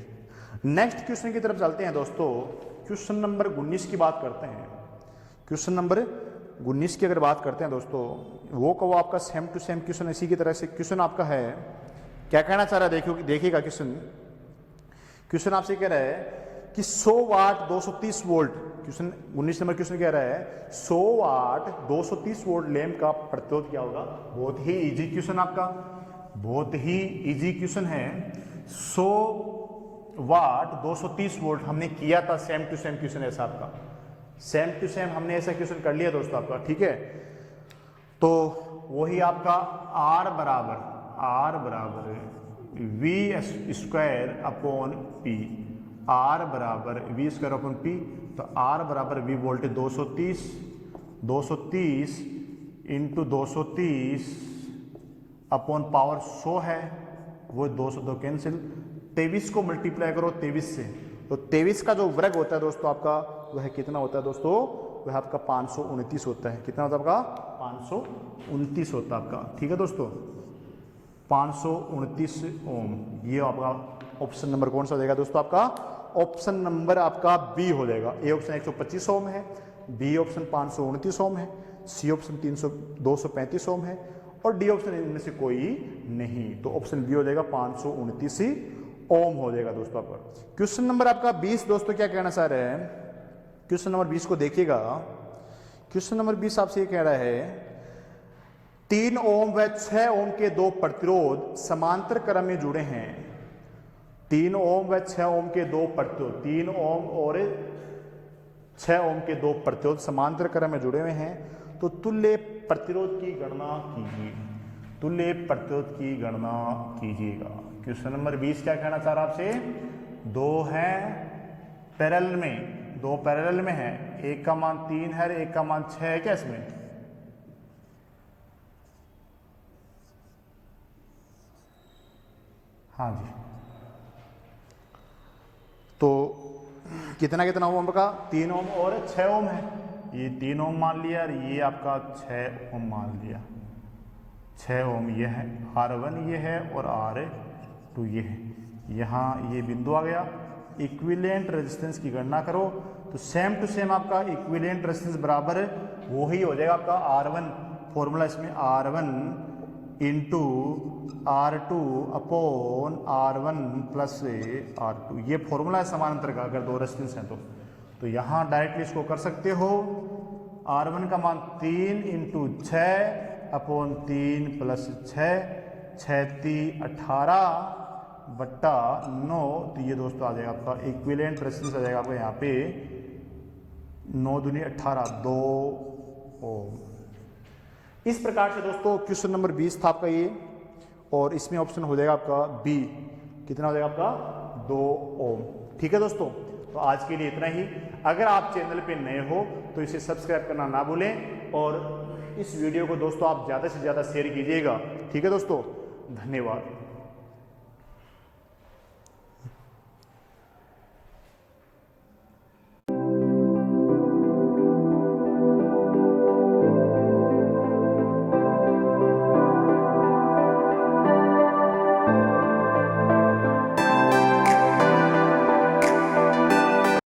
S1: नेक्स्ट क्वेश्चन की तरफ चलते हैं दोस्तों। क्वेश्चन नंबर 19 की बात करते हैं। क्वेश्चन नंबर 19 की अगर बात करते हैं दोस्तों, वो का वो आपका सेम टू सेम क्वेश्चन इसी की तरह से क्वेश्चन आपका है। क्या कहना चाह रहा है, देखिएगा क्वेश्चन आपसे कह रहा है कि 100 वाट 230 वोल्ट, क्वेश्चन 19 नंबर क्वेश्चन कह रहा है 100 वाट 230 वोल्ट लैंप का प्रतिरोध क्या होगा। बहुत ही इजी क्वेश्चन आपका, बहुत ही इजी क्वेश्चन है। 100 वाट 230 वोल्ट हमने किया था, सेम टू सेम क्वेश्चन ऐसा आपका, सेम टू सेम हमने ऐसा क्वेश्चन कर लिया दोस्तों आपका, ठीक है। तो वही आपका R बराबर V²/P, R बराबर V²/P, तो R बराबर V वोल्टेज 230 × 230 अपॉन पावर 100 है, वो 202 कैंसिल, 23 को मल्टीप्लाई करो 23 से, तो 23 का जो वर्ग होता है दोस्तों आपका वह कितना होता है दोस्तों, वह आपका 529 होता है। कितना होता है आपका 529 होता है आपका, ठीक है दोस्तों, 529 ओम। ये आपका ऑप्शन नंबर कौन सा हो जाएगा दोस्तों आपका, ऑप्शन नंबर आपका बी हो जाएगा। ए ऑप्शन 125 ओम है, बी ऑप्शन 529 ओम है, सी ऑप्शन 235 ओम है, और डी ऑप्शन इनमें से कोई नहीं, तो ऑप्शन बी हो जाएगा 529 ओम हो जाएगा दोस्तों आपका। क्वेश्चन नंबर आपका 20 दोस्तों क्या कहना चाह रहे हैं, क्वेश्चन नंबर 20 को देखिएगा। क्वेश्चन नंबर 20 आपसे ये कह रहा है 3 ओम व 6 ओम के 2 प्रतिरोध समांतर क्रम में जुड़े हैं। 3 ओम व 6 ओम के 2 प्रतिरोध, 3 ओम और 6 ओम के 2 प्रतिरोध समांतर क्रम में जुड़े हुए हैं, तो तुल्य प्रतिरोध की गणना कीजिए। तुल्य प्रतिरोध की गणना कीजिएगा। क्वेश्चन नंबर 20 क्या कहना चाह रहा आपसे, 2 है पैरेलल में, 2 पैरेलल में है, एक का मान 3 है, एक का मान 6 है क्या इसमें, हाँ जी। तो कितना कितना ओम का, 3 ओम और 6 ओम है, ये 3 ओम मान लिया और ये आपका 6 ओम मान लिया। 6 ओम ये है, R1 ये है और R2 ये है। यहाँ ये बिंदु आ गया। इक्विवेलेंट रेजिस्टेंस की गणना करो, तो सेम टू सेम आपका इक्विवेलेंट रेजिस्टेंस बराबर वो ही हो जाएगा आपका R1, फॉर्मूला इसमें R1 × R2 upon R1 plus R2, ये फॉर्मूला है समानांतर का अगर दो रेजिस्टेंस हैं तो यहाँ डायरेक्टली इसको कर सकते हो। R1 का मान 3 इंटू 6 अपॉन 3 प्लस 6, 6 18 बट्टा 9, तो ये दोस्तों आ जाएगा आपका इक्विवेलेंट रेजिस्टेंस आ जाएगा आपका यहाँ पे 9 दूनी 18 2 ओम। इस प्रकार से दोस्तों क्वेश्चन नंबर 20 था आपका ये, और इसमें ऑप्शन हो जाएगा आपका बी, कितना हो जाएगा आपका 2 ओम। ठीक है दोस्तों, तो आज के लिए इतना ही। अगर आप चैनल पे नए हो तो इसे सब्सक्राइब करना ना भूलें, और इस वीडियो को दोस्तों आप ज़्यादा से ज़्यादा शेयर कीजिएगा। ठीक है दोस्तों, धन्यवाद।